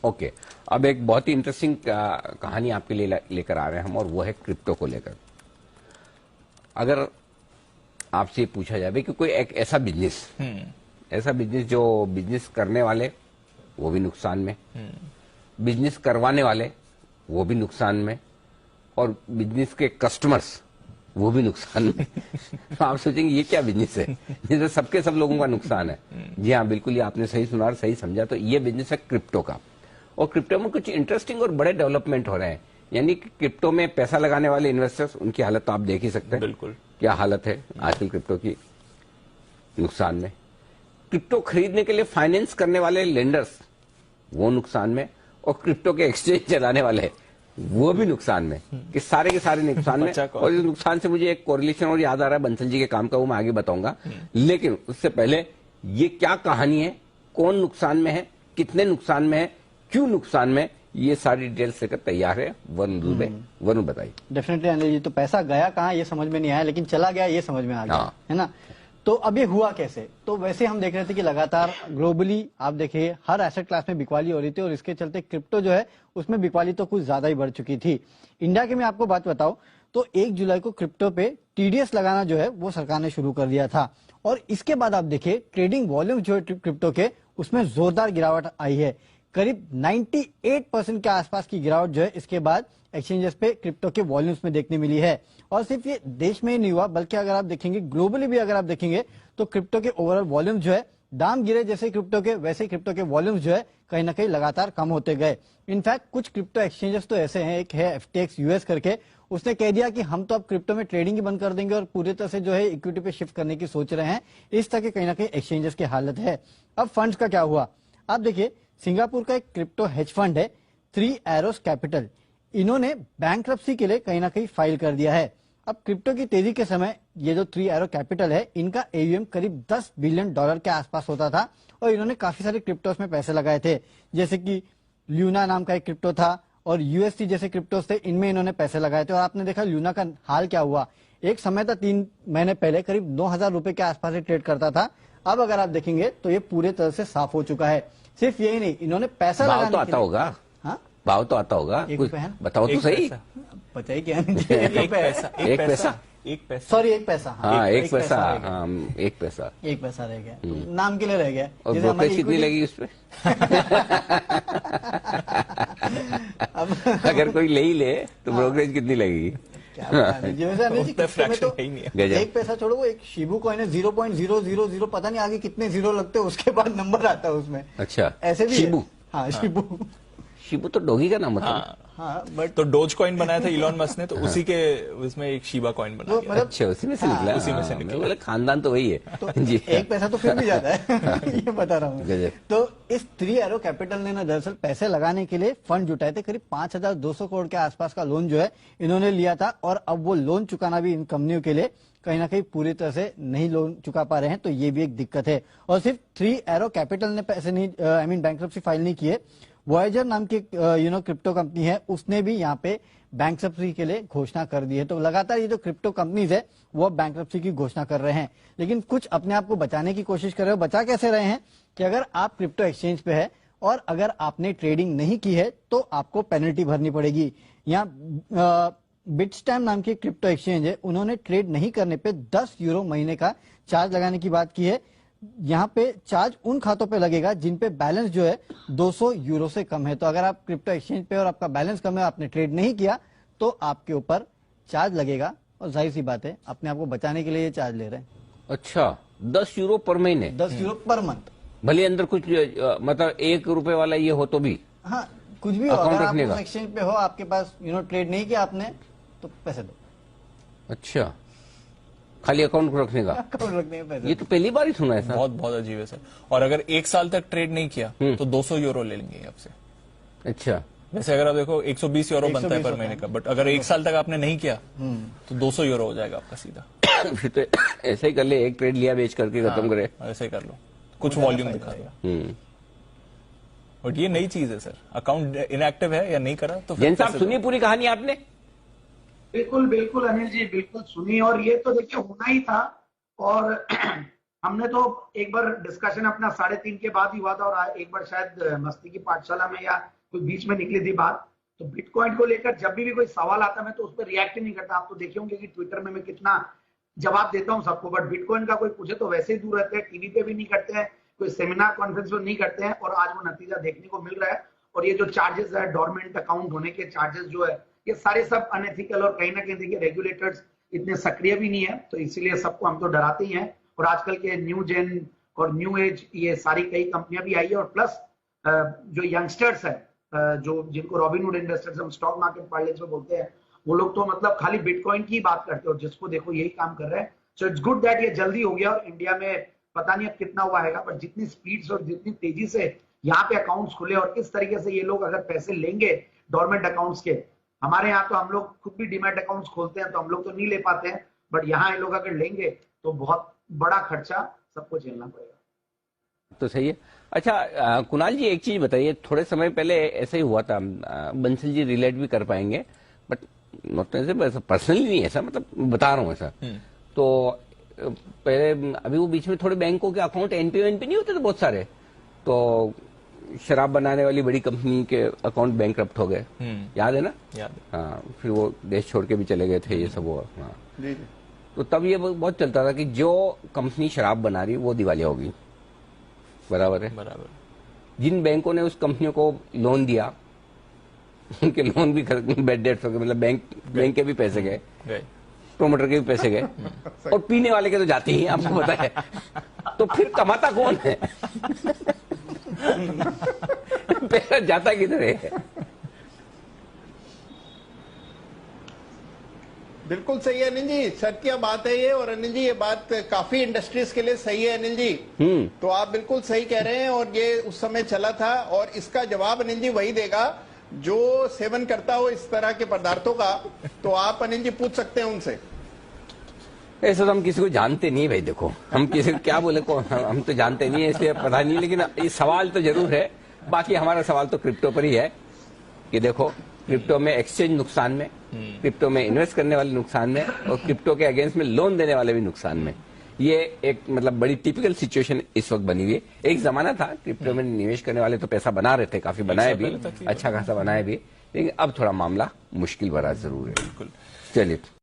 Okay, अब एक बहुत ही इंटरेस्टिंग कहानी आपके लिए लेकर आ रहे हैं हम, और वो है क्रिप्टो को लेकर। अगर आपसे पूछा जाए कि कोई एक ऐसा बिजनेस जो बिजनेस करने वाले वो भी नुकसान में, बिजनेस करवाने वाले वो भी नुकसान में, और बिजनेस के कस्टमर्स वो भी नुकसान में तो आप सोचेंगे ये क्या बिजनेस है जिसमें सबके सब लोगों का नुकसान है। जी हाँ, बिल्कुल, ये आपने सही सुना और सही समझा। तो ये बिजनेस है क्रिप्टो का, और क्रिप्टो में कुछ इंटरेस्टिंग और बड़े डेवलपमेंट हो रहे हैं। यानी कि क्रिप्टो में पैसा लगाने वाले इन्वेस्टर्स, उनकी हालत तो आप देख ही सकते हैं। बिल्कुल, क्या हालत है आजकल क्रिप्टो की, नुकसान में। क्रिप्टो खरीदने के लिए फाइनेंस करने वाले लेंडर्स वो नुकसान में, और क्रिप्टो के एक्सचेंज चलाने वाले वो भी नुकसान में, कि सारे के सारे नुकसान में। और इस नुकसान से मुझे एक कोरिलेशन और याद आ रहा है बंसल जी के काम का, वो मैं आगे बताऊंगा। लेकिन उससे पहले ये क्या कहानी है, कौन नुकसान में है, कितने नुकसान में है, क्यों नुकसान में, ये सारी डिटेल्स लेकर तैयार है वरुण दुबे। वरुण बताइए। डेफिनेटली अनिल जी, तो पैसा गया कहाँ ये समझ में नहीं आया, लेकिन चला गया ये समझ में आ गया, है ना। तो अब ये हुआ कैसे? तो वैसे हम देख रहे थे कि लगातार ग्लोबली आप देखिए हर एसेट क्लास में बिकवाली हो रही थी, और इसके चलते क्रिप्टो जो है उसमें बिकवाली तो कुछ ज्यादा ही बढ़ चुकी थी। इंडिया की मैं आपको बात बताऊं तो 1 जुलाई को क्रिप्टो पे टीडीएस लगाना जो है वो सरकार ने शुरू कर दिया था, और इसके बाद आप देखिए ट्रेडिंग वॉल्यूम जो है क्रिप्टो के उसमें जोरदार गिरावट आई है। करीब 98% के आसपास की गिरावट जो है इसके बाद एक्सचेंजेस पे क्रिप्टो के वॉल्यूम्स में देखने मिली है। और सिर्फ ये देश में ही नहीं हुआ, बल्कि अगर आप देखेंगे ग्लोबली भी अगर आप देखेंगे तो क्रिप्टो के ओवरऑल वॉल्यूम जो है, दाम गिरे जैसे क्रिप्टो के वैसे क्रिप्टो के वॉल्यूम्स जो है कहीं ना कहीं लगातार कम होते गए। इनफैक्ट कुछ क्रिप्टो एक्सचेंजेस तो ऐसे हैं, एक है FTX यूएस करके, उसने कह दिया कि हम तो अब क्रिप्टो में ट्रेडिंग ही बंद कर देंगे और पूरी तरह से जो है इक्विटी पे शिफ्ट करने की सोच रहे हैं। इस तरह के कहीं ना कहीं एक्सचेंजेस की हालत है। अब फंड्स का क्या हुआ, आप देखिए सिंगापुर का एक क्रिप्टो हेज फंड है 3 एरोस कैपिटल, इन्होंने बैंक्रप्सी के लिए कहीं ना कहीं फाइल कर दिया है। अब क्रिप्टो की तेजी के समय ये जो 3 एरो कैपिटल है इनका AUM करीब $10 बिलियन के आसपास होता था, और इन्होंने काफी सारे क्रिप्टोस में पैसे लगाए थे, जैसे कि ल्यूना नाम का एक क्रिप्टो था और UST जैसे क्रिप्टोस थे, इनमें इन्होंने पैसे लगाए थे। और आपने देखा ल्यूना का हाल क्या हुआ, एक समय था 3 महीने पहले करीब 9,000 रुपए के आसपास ट्रेड करता था। अब अगर आप देखेंगे तो ये पूरे तरह से साफ हो चुका है। सिर्फ यही नहीं, इन्होंने पैसा भाव तो आता होगा, हाँ भाव तो आता होगा, एक रुपए है, बताओ तो सही। बताइए क्या एक पैसा, एक पैसा, सॉरी एक पैसा, हाँ एक पैसा, हाँ एक पैसा, एक पैसा रह गया, नाम के लिए रह गया। और ब्रोकरेज कितनी लगी उस पे अगर कोई ले ही ले तो ब्रोकरेज कितनी लगेगी? एक पैसा छोड़ो, वो एक शिबू कॉइन है 0.000 पता नहीं आगे कितने जीरो लगते हैं, उसके बाद नंबर आता है उसमें। अच्छा, ऐसे भी शिबू, हाँ शिबू, शिबू तो डॉगी का नाम होता हाँ, बट तो डोज कॉइन बनाया था इलॉन मस्क ने, तो उसी के उसमें एक शिबा कॉइन बनाया गया। मतलब अच्छा, उसी में से निकला, उसी में से निकला। खानदान तो वही है तो जी। एक पैसा तो फिर भी ज्यादा है ये बता रहा हूँ। तो इस 3 एरो कैपिटल ने ना दरअसल पैसे लगाने के लिए फंड जुटाए थे, करीब 5,200 करोड़ के आसपास का लोन जो है इन्होंने लिया था, और अब वो लोन चुकाना भी इन कंपनियों के लिए कहीं ना कहीं पूरी तरह से नहीं लोन चुका पा रहे हैं, तो ये भी एक दिक्कत है। और सिर्फ 3 एरो कैपिटल ने पैसे नहीं बैंक्रप्सी फाइल नहीं किए, वॉयेजर नाम की क्रिप्टो कंपनी है, उसने भी यहाँ पे बैंक्रप्सी के लिए घोषणा कर दी है। तो लगातार ये जो क्रिप्टो कंपनीज है वो बैंक्रप्सी की घोषणा कर रहे हैं, लेकिन कुछ अपने आप को बचाने की कोशिश कर रहे हो। बचा कैसे रहे हैं कि अगर आप क्रिप्टो एक्सचेंज पे है और अगर आपने ट्रेडिंग नहीं की है तो आपको पेनल्टी भरनी पड़ेगी। यहाँ बिटस्टैम नाम की क्रिप्टो एक्सचेंज है, उन्होंने ट्रेड नहीं करने पे 10 यूरो महीने का चार्ज लगाने की बात की है। यहाँ पे चार्ज उन खातों पे लगेगा जिन पे बैलेंस जो है 200 यूरो से कम है। तो अगर आप क्रिप्टो एक्सचेंज पे और आपका बैलेंस कम है, आपने ट्रेड नहीं किया, तो आपके ऊपर चार्ज लगेगा, और जाहिर सी बात है अपने आप को बचाने के लिए ये चार्ज ले रहे हैं। अच्छा, 10 यूरो पर महीने, 10 यूरो पर मंथ, भले अंदर कुछ मतलब 1 रुपए वाला ये हो तो भी, हाँ कुछ भी हो, अगर आप एक्सचेंज पे हो, आपके पास ट्रेड नहीं किया आपने, तो पैसे दो। अच्छा, खाली अकाउंट रखने का, अकाउंट रखने का पैसे। ये तो पहली बार ही सुना है सर। बहुत बहुत अजीब है सर। और अगर 1 साल तक ट्रेड नहीं किया तो 200 यूरो ले लेंगे आपसे। अच्छा, वैसे अगर आप देखो 120 यूरो बनता है पर महीने का, बट अगर 1 साल तक आपने नहीं किया तो 200 यूरो हो जाएगा आपका सीधा। फिर तो ऐसा ही कर ले, एक ट्रेड लिया बेच करके खत्म करे, ऐसे ही कर लो, कुछ वॉल्यूम दिखा दो। बट ये नई चीज है सर, अकाउंट इनएक्टिव है या नहीं करा तो। जैन साहब सुनिए पूरी कहानी आपने। बिल्कुल बिल्कुल अनिल जी, बिल्कुल सुनी, और ये तो देखिए होना ही था। और हमने तो एक बार डिस्कशन अपना 3:30 के बाद ही हुआ था, और एक बार शायद मस्ती की पाठशाला में या कोई बीच में निकली थी बात, तो बिटकॉइन को लेकर जब भी कोई सवाल आता है मैं तो उस पर रिएक्ट ही नहीं करता। आप तो देखे होंगे कि ट्विटर में मैं कितना जवाब देता हूं सबको, बट बिटकॉइन का कोई पूछे तो वैसे ही दूर रहते हैं, टीवी पे भी नहीं करते हैं, कोई सेमिनार कॉन्फ्रेंस में नहीं करते हैं, और आज वो नतीजा देखने को मिल रहा है। और ये जो चार्जेस है, डोरमेंट अकाउंट होने के चार्जेस जो है, ये सारे सब अनएथिकल, और कहीं ना कहीं देखिए रेगुलेटर्स इतने सक्रिय भी नहीं है, तो इसीलिए सबको हम तो डराते ही हैं। और आजकल के न्यू जेन और न्यू एज ये सारी कई कंपनियां भी आई है, और प्लस जो यंगस्टर्स है, जो जिनको रॉबिनहुड इन्वेस्टर्स हम स्टॉक मार्केट पार्लेंस में बोलते हैं, वो लोग तो मतलब खाली बिटकॉइन की बात करते हैं, और जिसको देखो यही काम कर रहे हैं। सो इट्स गुड दैट ये जल्दी हो गया, और इंडिया में पता नहीं अब कितना हुआ है, पर जितनी स्पीड से और जितनी तेजी से यहाँ पे अकाउंट्स खुले, और इस तरीके से ये लोग अगर पैसे लेंगे डोरमेंट अकाउंट्स के, हमारे यहाँ तो हम लोग खुद भी डीमैट अकाउंट्स खोलते हैं तो हम लोग तो नहीं ले पाते हैं, बट यहाँ ये लोग अगर लेंगे तो बहुत बड़ा खर्चा सबको झेलना पड़ेगा। तो सही है। अच्छा कुणाल जी, एक चीज बताइए, थोड़े समय पहले ऐसे ही हुआ था, बंसल जी रिलेट भी कर पाएंगे, बट नॉट ऐसे पर्सनली नहीं, ऐसा मतलब बता रहा हूँ ऐसा। तो पहले अभी वो बीच में थोड़े बैंकों के अकाउंट एनपीओ नहीं होते थे बहुत सारे, तो शराब बनाने वाली बड़ी कंपनी के अकाउंट बैंकरप्ट हो गए, याद है ना? याद है। हाँ, फिर वो देश छोड़ के भी चले गए थे, ये सब वो। हाँ, तो तब ये बहुत चलता था कि जो कंपनी शराब बना रही है वो दिवालिया होगी, बराबर है? बराबर। जिन बैंकों ने उस कंपनियों को लोन दिया, उनके लोन भी बैड डेट्स हो गए, मतलब बैंक के भी पैसे गए, प्रोमोटर के भी पैसे गए, और पीने वाले के तो जाते ही, आपको पता है। तो फिर कमाता कौन है? पैसा जाता किधर है? बिल्कुल सही है अनिल जी, सत्य बात है ये, और अनिल जी ये बात काफी इंडस्ट्रीज के लिए सही है अनिल जी। तो आप बिल्कुल सही कह रहे हैं, और ये उस समय चला था, और इसका जवाब अनिल जी वही देगा जो सेवन करता हो इस तरह के पदार्थों का। तो आप अनिल जी पूछ सकते हैं उनसे। ऐसा तो हम किसी को जानते नहीं भाई, देखो हम किसी को क्या बोले को, हम तो जानते नहीं है, इसलिए पता नहीं, लेकिन ये सवाल तो जरूर है। बाकी हमारा सवाल तो क्रिप्टो पर ही है कि देखो क्रिप्टो में एक्सचेंज नुकसान में, क्रिप्टो में इन्वेस्ट करने वाले नुकसान में, और क्रिप्टो के अगेंस्ट में लोन देने वाले भी नुकसान में। ये एक मतलब बड़ी टिपिकल सिचुएशन इस वक्त बनी हुई है। एक जमाना था क्रिप्टो में निवेश करने वाले तो पैसा बना रहे थे, काफी बनाए भी, अच्छा खासा बनाए भी, लेकिन अब थोड़ा मामला मुश्किल भरा जरूर है। चलिए।